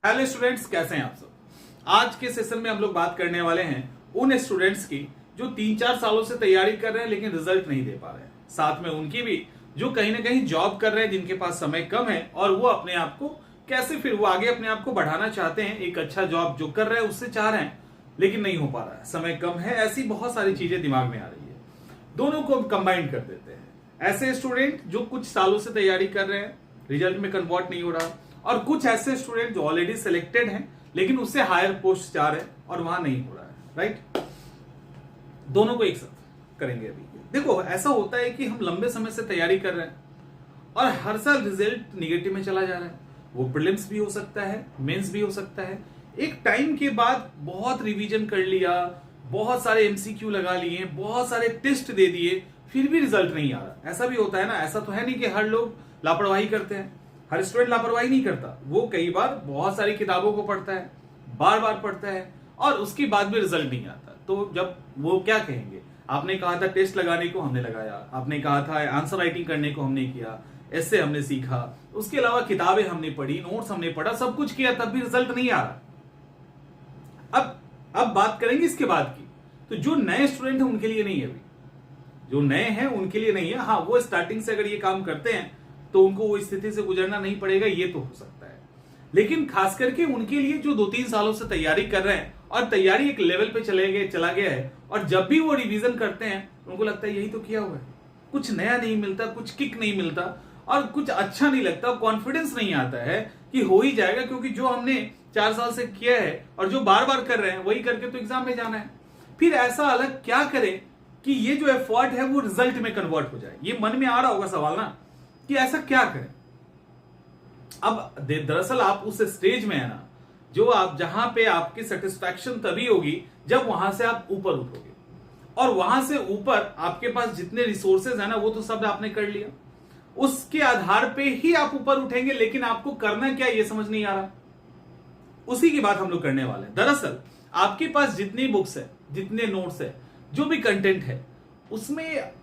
Hello students, कैसे हैं आप सब। आज के सेशन में हम लोग बात करने वाले हैं उन स्टूडेंट्स की जो 3-4 सालों से तैयारी कर रहे हैं लेकिन रिजल्ट नहीं दे पा रहे हैं। साथ में उनकी भी जो कहीं ना कहीं जॉब कर रहे हैं, जिनके पास समय कम है और वो अपने आप को कैसे फिर वो आगे अपने आप को बढ़ाना चाहते हैं। एक अच्छा जॉब जो कर रहे हैं उससे चाह रहे हैं लेकिन नहीं हो पा रहा है, समय कम है। ऐसी बहुत सारी चीजें दिमाग में आ रही है। दोनों को कंबाइन कर देते हैं। ऐसे स्टूडेंट जो कुछ सालों से तैयारी कर रहे हैं, रिजल्ट में कन्वर्ट नहीं हो रहा, और कुछ ऐसे स्टूडेंट जो ऑलरेडी सिलेक्टेड हैं लेकिन उससे हायर पोस्ट जा रहे हैं और वहां नहीं हो रहा है। राइट, दोनों को एक साथ करेंगे अभी। देखो, ऐसा होता है कि हम लंबे समय से तैयारी कर रहे हैं और हर साल रिजल्ट निगेटिव में चला जा रहा है। वो प्रीलिम्स भी हो सकता है, मेंस भी हो सकता है। एक टाइम के बाद बहुत रिवीजन कर लिया, बहुत सारे एमसीक्यू लगा लिए, बहुत सारे टेस्ट दे दिए, फिर भी रिजल्ट नहीं आ रहा। ऐसा भी होता है ना। ऐसा तो है नहीं कि हर लोग लापरवाही करते हैं। हर स्टूडेंट लापरवाही नहीं करता। वो कई बार बहुत सारी किताबों को पढ़ता है, बार बार पढ़ता है और उसके बाद भी रिजल्ट नहीं आता। तो जब वो क्या कहेंगे, आपने कहा था टेस्ट लगाने को, हमने लगाया। आपने कहा था आंसर राइटिंग करने को, हमने किया। ऐसे हमने सीखा, उसके अलावा किताबें हमने पढ़ी, नोट्स हमने पढ़ा, सब कुछ किया, तब भी रिजल्ट नहीं आ रहा। अब बात करेंगे इसके बाद की। तो जो नए स्टूडेंट हैं उनके लिए नहीं है। अभी जो नए हैं उनके लिए नहीं है। हाँ, वो स्टार्टिंग से अगर ये काम करते हैं तो उनको वो स्थिति से गुजरना नहीं पड़ेगा, ये तो हो सकता है। लेकिन खास करके उनके लिए जो 2-3 सालों से तैयारी कर रहे हैं और तैयारी एक लेवल पे चला गया है, और जब भी वो रिवीजन करते हैं उनको लगता है यही तो किया हुआ है, कुछ नया नहीं मिलता, कुछ किक नहीं मिलता और कुछ अच्छा नहीं लगता, कॉन्फिडेंस नहीं आता है कि हो ही जाएगा, क्योंकि जो हमने 4 साल से किया है और जो बार बार कर रहे हैं वही करके तो एग्जाम में जाना है। फिर ऐसा अलग क्या करें कि ये जो एफर्ट है वो रिजल्ट में कन्वर्ट हो जाए। ये मन में आ रहा होगा सवाल ना, कि ऐसा क्या करें। अब दरअसल आप उस स्टेज में है ना, जो आप जहां पे आपकी सेटिस्फैक्शन तभी होगी जब वहां से आप ऊपर उठोगे। और वहां से ऊपर आपके पास जितने रिसोर्सेज है ना, वो तो सब आपने कर लिया। उसके आधार पे ही आप ऊपर उठेंगे, लेकिन आपको करना क्या ये समझ नहीं आ रहा। उसी की बात हम लोग करने वाले हैं। दरअसल आपके पास जितनी बुक्स है, जितने नोट्स है, जो भी कंटेंट है, उसमें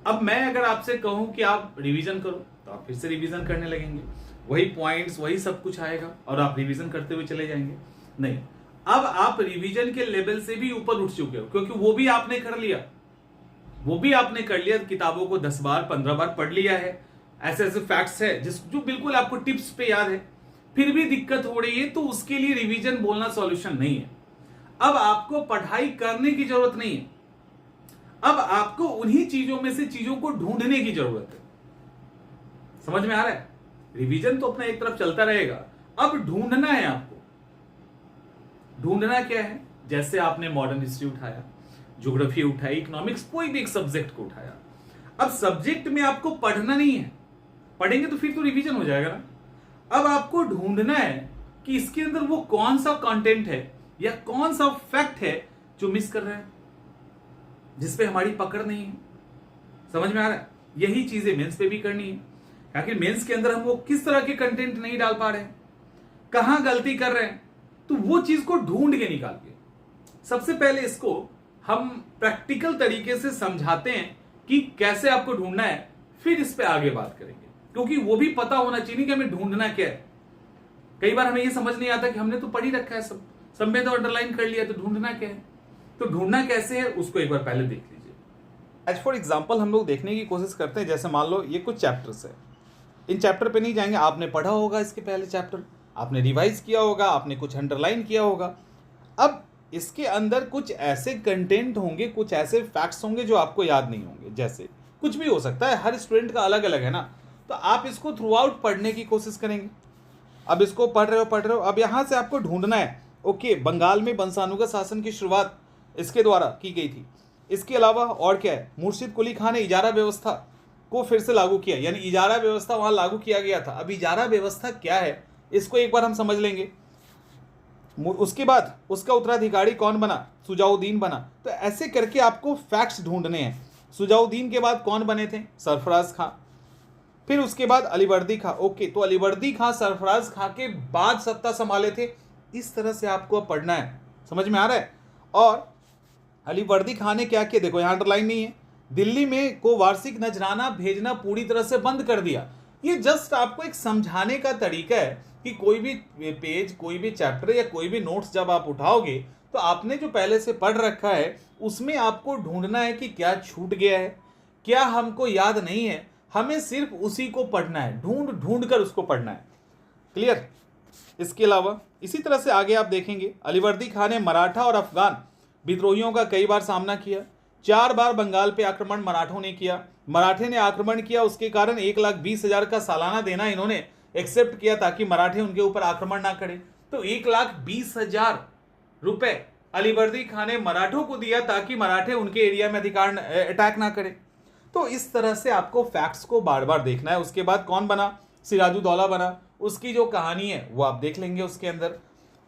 अब मैं अगर आपसे कहूं कि आप रिवीजन करो तो आप फिर से रिवीजन करने लगेंगे। वही पॉइंट्स, वही सब कुछ आएगा और आप रिवीजन करते हुए चले जाएंगे। नहीं, अब आप रिवीजन के लेवल से भी ऊपर उठ चुके हो, क्योंकि वो भी आपने कर लिया। किताबों को 10 बार 15 बार पढ़ लिया है। ऐसे ऐसे फैक्ट्स है जो बिल्कुल आपको टिप्स पे याद है, फिर भी दिक्कत हो रही है, तो उसके लिए रिवीजन बोलना सॉल्यूशन नहीं है। अब आपको पढ़ाई करने की जरूरत नहीं है। अब आपको उन्हीं चीजों में से चीजों को ढूंढने की जरूरत है। समझ में आ रहा है। रिवीजन तो अपना एक तरफ चलता रहेगा, अब ढूंढना है आपको। ढूंढना क्या है? जैसे आपने मॉडर्न हिस्ट्री उठाया, ज्योग्राफी उठाई, इकोनॉमिक्स, कोई भी एक सब्जेक्ट को उठाया। अब सब्जेक्ट में आपको पढ़ना नहीं है। पढ़ेंगे तो फिर तो रिवीजन हो जाएगा ना। अब आपको ढूंढना है कि इसके अंदर वो कौन सा कंटेंट है या कौन सा फैक्ट है जो मिस कर रहे हैं, जिसपे हमारी पकड़ नहीं है। समझ में आ रहा है। यही चीजें मेंस पे भी करनी है। आखिर मेंस के अंदर हम वो किस तरह के कंटेंट नहीं डाल पा रहे हैं, कहां गलती कर रहे हैं, तो वो चीज को ढूंढ के निकाल के सबसे पहले इसको हम प्रैक्टिकल तरीके से समझाते हैं कि कैसे आपको ढूंढना है, फिर इस पे आगे बात करेंगे। क्योंकि वो भी पता होना चाहिए कि हमें ढूंढना क्या है। कई बार हमें ये समझ नहीं आता कि हमने तो पढ़ ही रखा है, सब में तो अंडरलाइन कर लिया, तो ढूंढना क्या है। तो ढूंढना कैसे है उसको एक बार पहले देख लीजिए। एज फॉर एग्जाम्पल हम लोग देखने की कोशिश करते हैं। जैसे मान लो ये कुछ चैप्टर्स है, इन चैप्टर पे नहीं जाएंगे। आपने पढ़ा होगा इसके पहले चैप्टर, आपने रिवाइज किया होगा, आपने कुछ अंडरलाइन किया होगा। अब इसके अंदर कुछ ऐसे कंटेंट होंगे, कुछ ऐसे फैक्ट्स होंगे जो आपको याद नहीं होंगे। जैसे कुछ भी हो सकता है, हर स्टूडेंट का अलग अलग है ना। तो आप इसको थ्रू आउट पढ़ने की कोशिश करेंगे। अब इसको पढ़ रहे हो। अब यहाँ से आपको ढूंढना है, ओके, बंगाल में वंशानुगत शासन की शुरुआत इसके द्वारा की गई थी। इसके अलावा और क्या है, मुर्शिद कुली खान ने इजारा व्यवस्था को फिर से लागू किया, यानी इजारा व्यवस्था वहां लागू किया गया था। अब इजारा व्यवस्था क्या है इसको एक बार हम समझ लेंगे। उसके बाद उसका उत्तराधिकारी कौन बना, सुजाउद्दीन बना। तो ऐसे करके आपको फैक्ट्स ढूंढने हैं। सुजाउद्दीन के बाद कौन बने थे, सरफराज खां। फिर उसके बाद अलीवर्दी खां। ओके, तो अलीवर्दी खां सरफराज खां के बाद सत्ता संभाले थे। इस तरह से आपको पढ़ना है। समझ में आ रहा है। और अलीवर्दी खां ने क्या किया, देखो यहाँ अंडरलाइन नहीं है, दिल्ली में को वार्षिक नजराना भेजना पूरी तरह से बंद कर दिया। ये जस्ट आपको एक समझाने का तरीका है कि कोई भी पेज, कोई भी चैप्टर या कोई भी नोट्स जब आप उठाओगे तो आपने जो पहले से पढ़ रखा है उसमें आपको ढूंढना है कि क्या छूट गया है, क्या हमको याद नहीं है, हमें सिर्फ उसी को पढ़ना है, ढूंढ ढूंढ कर उसको पढ़ना है। क्लियर? इसके अलावा इसी तरह से आगे आप देखेंगे, अलीवर्दी खान ने मराठा और अफगान विद्रोहियों का कई बार सामना किया। 4 बार बंगाल पे आक्रमण मराठों ने किया, मराठे ने आक्रमण किया, उसके कारण 1,20,000 का सालाना देना इन्होंने एक्सेप्ट किया ताकि मराठे उनके ऊपर आक्रमण ना करें। तो 1,20,000 रुपए अलीवर्दी खान ने मराठों को दिया ताकि मराठे उनके एरिया में अधिकार अटैक ना करें। तो इस तरह से आपको फैक्ट्स को बार बार देखना है। उसके बाद कौन बना? सिराजुद्दौला बना, उसकी जो कहानी है वो आप देख लेंगे उसके अंदर।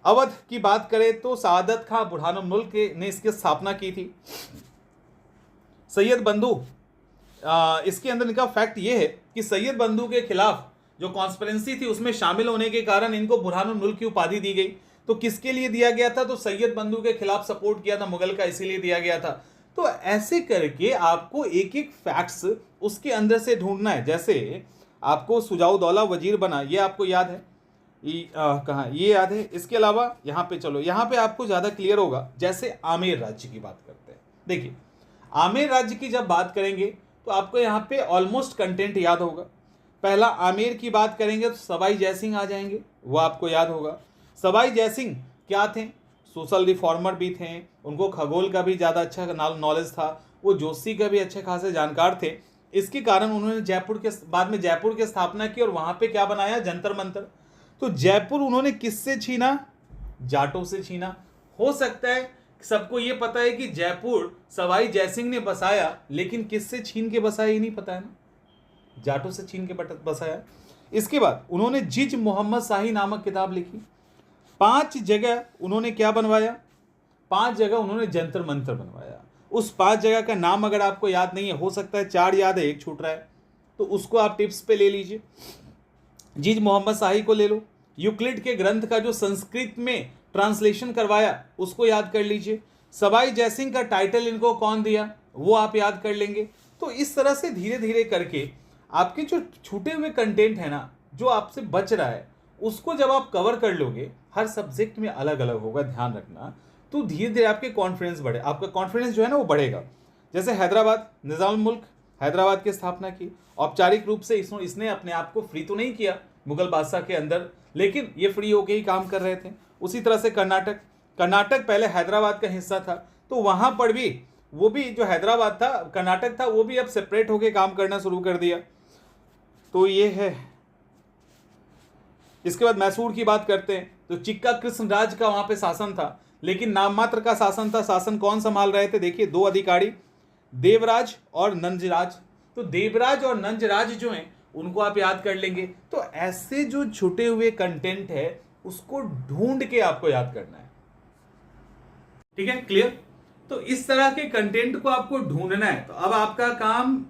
अवध की बात करें तो सादत खां बुरहानुल मुल्क ने इसकी स्थापना की थी। सैयद बंधु, इसके अंदर इनका फैक्ट ये है कि सैयद बंधु के खिलाफ जो कॉन्स्पिरेंसी थी उसमें शामिल होने के कारण इनको बुरहानुल मुल्क की उपाधि दी गई। तो किसके लिए दिया गया था? तो सैयद बंधु के खिलाफ सपोर्ट किया था मुगल का, इसीलिए दिया गया था। तो ऐसे करके आपको एक एक फैक्ट्स उसके अंदर से ढूंढना है। जैसे आपको सुजाउद्दौला वजीर बना, ये आपको याद है, कहाँ ये याद है। इसके अलावा यहाँ पे चलो, यहाँ पे आपको ज़्यादा क्लियर होगा। जैसे आमेर राज्य की बात करते हैं, देखिए आमेर राज्य की जब बात करेंगे तो आपको यहाँ पे ऑलमोस्ट कंटेंट याद होगा। पहला आमेर की बात करेंगे तो सवाई जयसिंह आ जाएंगे, वो आपको याद होगा। सवाई जयसिंह क्या थे? सोशल रिफॉर्मर भी थे, उनको खगोल का भी ज़्यादा अच्छा नॉलेज था, वो जोशी का भी अच्छे खासे जानकार थे। इसके कारण उन्होंने जयपुर के बाद में जयपुर की स्थापना की और वहाँ पे क्या बनाया? जंतर मंतर। तो जयपुर उन्होंने किससे छीना? जाटों से छीना। हो सकता है सबको ये पता है कि जयपुर सवाई जयसिंह ने बसाया, लेकिन किससे छीन के बसाया ये नहीं पता है ना, जाटों से छीन के बसाया। इसके बाद उन्होंने जिज मोहम्मद शाही नामक किताब लिखी। 5 जगह उन्होंने क्या बनवाया? 5 जगह उन्होंने जंतर मंतर बनवाया। उस 5 जगह का नाम अगर आपको याद नहीं है, हो सकता है 4 याद है, 1 छूट रहा है, तो उसको आप टिप्स पे ले लीजिए। जिज मोहम्मद शाही को ले लो। यूक्लिड के ग्रंथ का जो संस्कृत में ट्रांसलेशन करवाया उसको याद कर लीजिए। सवाई जयसिंह का टाइटल इनको कौन दिया वो आप याद कर लेंगे। तो इस तरह से धीरे धीरे करके आपके जो छूटे हुए कंटेंट है ना, जो आपसे बच रहा है, उसको जब आप कवर कर लोगे, हर सब्जेक्ट में अलग अलग होगा, ध्यान रखना, तो धीरे धीरे आपके कॉन्फिडेंस बढ़े, आपका कॉन्फिडेंस जो है ना वो बढ़ेगा। जैसे हैदराबाद, निजामुल मुल्क हैदराबाद की स्थापना की। औपचारिक रूप से इसने अपने आप को फ्री तो नहीं किया मुगल बादशाह के अंदर, लेकिन ये फ्री होके ही काम कर रहे थे। उसी तरह से कर्नाटक पहले हैदराबाद का हिस्सा था, तो वहां पर भी वो भी जो हैदराबाद था, कर्नाटक था, वो भी अब सेपरेट होके काम करना शुरू कर दिया। तो ये है। इसके बाद मैसूर की बात करते हैं तो चिक्का कृष्णराज का वहां पे शासन था, लेकिन नाम मात्र का शासन था। शासन कौन संभाल रहे थे? देखिए 2 अधिकारी, देवराज और नंजराज। तो देवराज और नंजराज जो हैं उनको आप याद कर लेंगे। तो ऐसे जो छूटे हुए कंटेंट है उसको ढूंढ के आपको याद करना है। ठीक है, क्लियर? तो इस तरह के कंटेंट को आपको ढूंढना है। तो अब आपका काम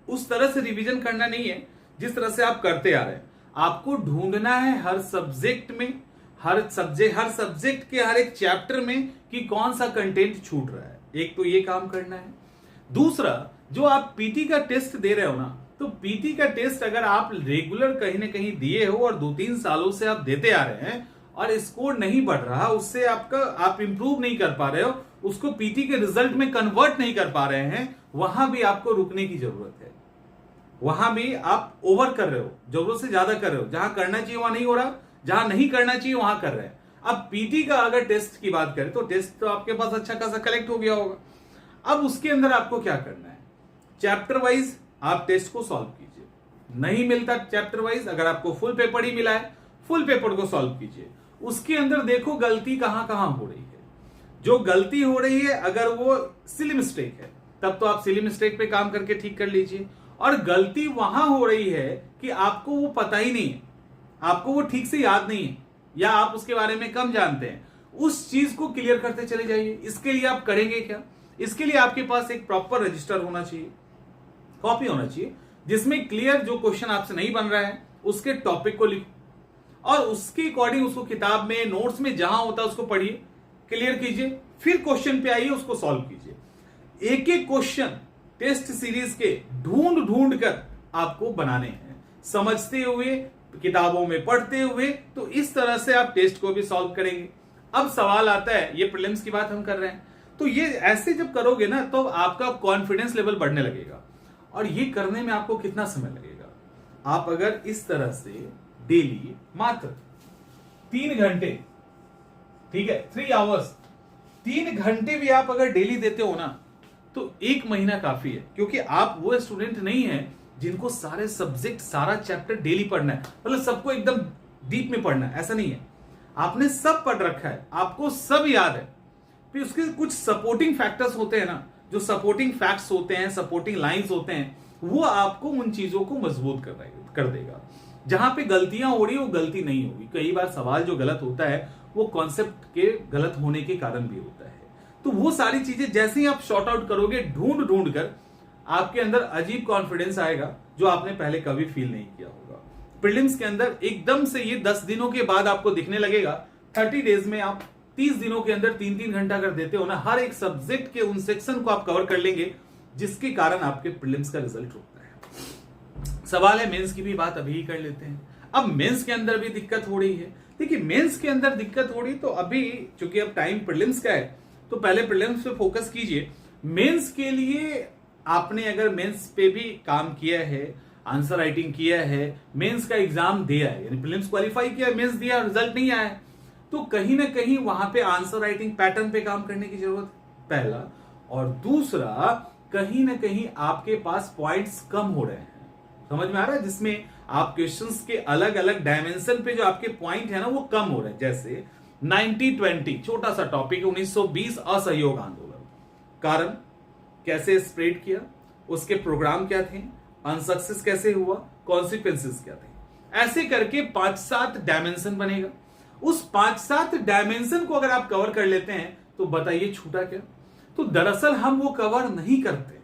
उस तरह से रिवीजन करना नहीं है जिस तरह से आप करते आ रहे हैं। आपको ढूंढना है हर सब्जेक्ट में, हर सब्जेक्ट के हर एक चैप्टर में कि कौन सा कंटेंट छूट रहा है। एक तो ये काम करना है। दूसरा, जो आप पीटी का टेस्ट दे रहे हो ना, तो पीटी का टेस्ट अगर आप रेगुलर कहीं ना कहीं दिए हो और 2-3 सालों से आप देते आ रहे हैं और स्कोर नहीं बढ़ रहा, उससे आप इंप्रूव नहीं कर पा रहे हो, उसको पीटी के रिजल्ट में कन्वर्ट नहीं कर पा रहे हैं, वहां भी आपको रुकने की जरूरत है। वहां भी आप ओवर कर रहे हो, जरूरत से ज्यादा कर रहे हो। जहां करना चाहिए वहां नहीं हो रहा, जहां नहीं करना चाहिए वहां कर रहे हैं। अब पीटी का अगर टेस्ट की बात करें तो टेस्ट तो आपके पास अच्छा खासा कलेक्ट हो गया होगा। अब उसके अंदर आपको क्या करना है? चैप्टर वाइज आप टेस्ट को सॉल्व कीजिए। नहीं मिलता चैप्टर वाइज, अगर आपको फुल पेपर ही मिला है, फुल पेपर को सॉल्व कीजिए। उसके अंदर देखो गलती कहां कहां हो रही है। जो गलती हो रही है अगर वो सिली मिस्टेक है, तब तो आप सिली मिस्टेक पे काम करके ठीक कर लीजिए। और गलती वहां हो रही है कि आपको वो पता ही नहीं है, आपको वो ठीक से याद नहीं है, या आप उसके बारे में कम जानते हैं, उस चीज को क्लियर करते चले जाइए। इसके लिए आप करेंगे क्या? इसके लिए आपके पास एक प्रॉपर रजिस्टर होना चाहिए, कॉपी होना चाहिए, जिसमें क्लियर जो क्वेश्चन आपसे नहीं बन रहा है उसके टॉपिक को लिखो और उसके अकॉर्डिंग उसको किताब में, नोट्स में जहां होता है उसको पढ़िए, क्लियर कीजिए, फिर क्वेश्चन पे आइए, उसको सॉल्व कीजिए। एक एक क्वेश्चन टेस्ट सीरीज के ढूंढ ढूंढ कर आपको बनाने हैं, समझते हुए किताबों में पढ़ते हुए, तो इस तरह से आप टेस्ट को भी सॉल्व करेंगे। अब सवाल आता है, ये प्रीलिम्स की बात हम कर रहे हैं, तो ये ऐसे जब करोगे ना तो आपका कॉन्फिडेंस लेवल बढ़ने लगेगा। और ये करने में आपको कितना समय लगेगा? आप अगर इस तरह से डेली मात्र 3 घंटे, ठीक है, 3 आवर्स, 3 घंटे भी आप अगर डेली देते हो ना, तो 1 महीना काफी है। क्योंकि आप वो स्टूडेंट नहीं है जिनको सारे सब्जेक्ट, सारा चैप्टर डेली पढ़ना है, मतलब सबको एकदम डीप में पढ़ना है, ऐसा नहीं है। आपने सब पढ़ रखा है, आपको सब याद है, फिर उसके कुछ सपोर्टिंग फैक्टर्स होते हैं ना, जो सपोर्टिंग फैक्ट्स होते हैं, सपोर्टिंग लाइंस होते हैं, वो आपको उन चीजों को मजबूत कर देगा। जहां पे गलतियां हो रही है वो गलती नहीं होगी। कई बार सवाल जो गलत होता है वो कॉन्सेप्ट के गलत होने के कारण भी होता है। तो वो सारी चीजें जैसे ही आप शॉर्ट आउट करोगे, ढूंढ ढूंढ कर, आपके अंदर अजीब कॉन्फिडेंस आएगा जो आपने पहले कभी फील नहीं किया होगा। प्रीलिम्स के अंदर एकदम से ये 10 दिनों के बाद आपको दिखने लगेगा। 30 डेज में आप 30 दिनों के अंदर 3-3 घंटा अगर देते हो ना, हर एक सब्जेक्ट के उन सेक्शन को आप कवर कर लेंगे, जिसके कारण आपके प्रीलिम्स का रिजल्ट रुकता है। सवाल है मेंस की भी बात अभी ही कर लेते हैं। अब मेंस के अंदर भी दिक्कत हो रही है। देखिए मेंस के अंदर दिक्कत हो रही, तो अभी चूंकि अब टाइम प्रीलिम्स का है तो पहले प्रीलिम्स पे फोकस कीजिए। मेंस के लिए आपने अगर मेंस पे भी काम किया है, आंसर राइटिंग किया है, मेंस का एग्जाम दिया है, यानी प्रीलिम्स क्वालिफाई किया, मेंस दिया, रिजल्ट नहीं आया, तो कहीं ना कहीं वहां पे आंसर राइटिंग पैटर्न पे काम करने की जरूरत, पहला। और दूसरा, कहीं ना कहीं आपके पास पॉइंट्स कम हो रहे हैं, समझ में आ रहा है, जिसमें आप क्वेश्चंस के अलग अलग डायमेंशन पे जो आपके पॉइंट है ना वो कम हो रहे हैं। जैसे 90-20 छोटा सा टॉपिक, 1920 असहयोग आंदोलन, कारण कैसे स्प्रेड किया, उसके प्रोग्राम क्या थे, अनसक्सेस कैसे हुआ, कॉन्सिक्वेंसेस क्या थे, ऐसे करके 5-7 डायमेंशन बनेगा। उस 5-7 डायमेंशन को अगर आप कवर कर लेते हैं तो बताइए छूटा क्या? तो दरअसल हम वो कवर नहीं करते हैं,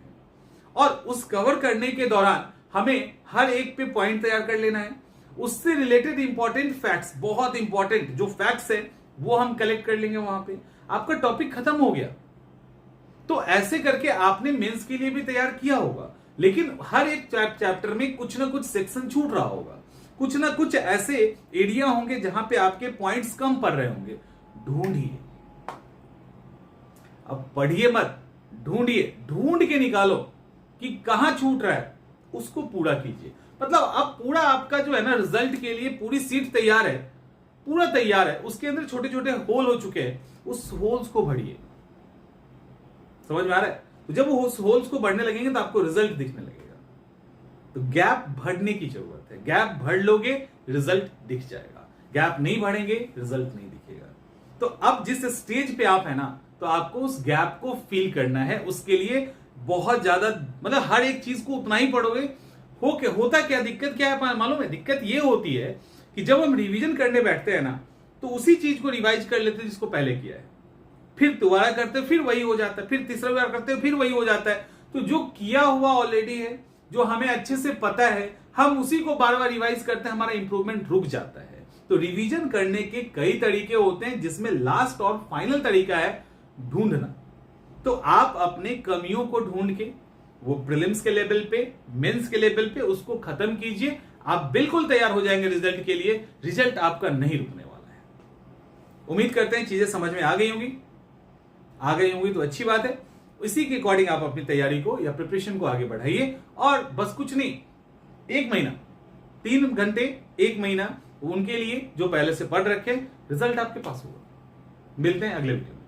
और उस कवर करने के दौरान हमें हर एक पे पॉइंट तैयार कर लेना है, उससे रिलेटेड इंपॉर्टेंट फैक्ट्स, बहुत इंपॉर्टेंट जो फैक्ट्स है वो हम कलेक्ट कर लेंगे, वहां पे आपका टॉपिक खत्म हो गया। तो ऐसे करके आपने मेंस के लिए भी तैयार किया होगा, लेकिन हर एक चैप्टर में कुछ ना कुछ सेक्शन छूट रहा होगा, कुछ ना कुछ ऐसे एरिया होंगे जहां पे आपके पॉइंट्स कम पड़ रहे होंगे। ढूंढिए, अब पढ़िए मत, ढूंढिए, ढूंढ के निकालो कि कहां छूट रहा है, उसको पूरा कीजिए। मतलब अब पूरा आपका जो है ना रिजल्ट के लिए पूरी सीट तैयार है, पूरा तैयार है, उसके अंदर छोटे छोटे होल हो चुके हैं, उस होल्स को भरिए। समझ में आ रहा है? तो जब वो उस होल्स को भरने लगेंगे तो आपको रिजल्ट दिखने लगेगा। तो गैप भरने की जरूरत है, गैप भर लोगे रिजल्ट दिख जाएगा, गैप नहीं भरेंगे रिजल्ट नहीं दिखेगा। तो अब जिस स्टेज पे आप है ना, तो आपको उस गैप को फील करना है, उसके लिए बहुत ज्यादा, मतलब हर एक चीज को उतना ही पढ़ोगे। होता क्या, दिक्कत क्या है मालूम है? दिक्कत ये होती है कि जब हम रिवीजन करने बैठते हैं ना, तो उसी चीज को रिवाइज कर लेते हैं जिसको पहले किया है, फिर दोबारा करते फिर वही हो जाता है, फिर तीसरा बार करते फिर वही हो जाता है। तो जो किया हुआ ऑलरेडी है, जो हमें अच्छे से पता है, हम उसी को बार बार रिवाइज करते हैं, हमारा इंप्रूवमेंट रुक जाता है। तो रिवीजन करने के कई तरीके होते हैं, जिसमें लास्ट और फाइनल तरीका है ढूंढना। तो आप अपने कमियों को ढूंढ के वो प्रीलिम्स के लेवल पे, मेंस के लेवल पे उसको खत्म कीजिए, आप बिल्कुल तैयार हो जाएंगे रिजल्ट के लिए। रिजल्ट आपका नहीं रुकने वाला है। उम्मीद करते हैं चीजें समझ में आ गई होंगी, तो अच्छी बात है। इसी के अकॉर्डिंग आप अपनी तैयारी को या प्रिपरेशन को आगे बढ़ाइए, और बस कुछ नहीं, 1 महीना, 3 घंटे 1 महीना उनके लिए जो पहले से पढ़ रखे, रिजल्ट आपके पास होगा। मिलते हैं अगले वीडियो में।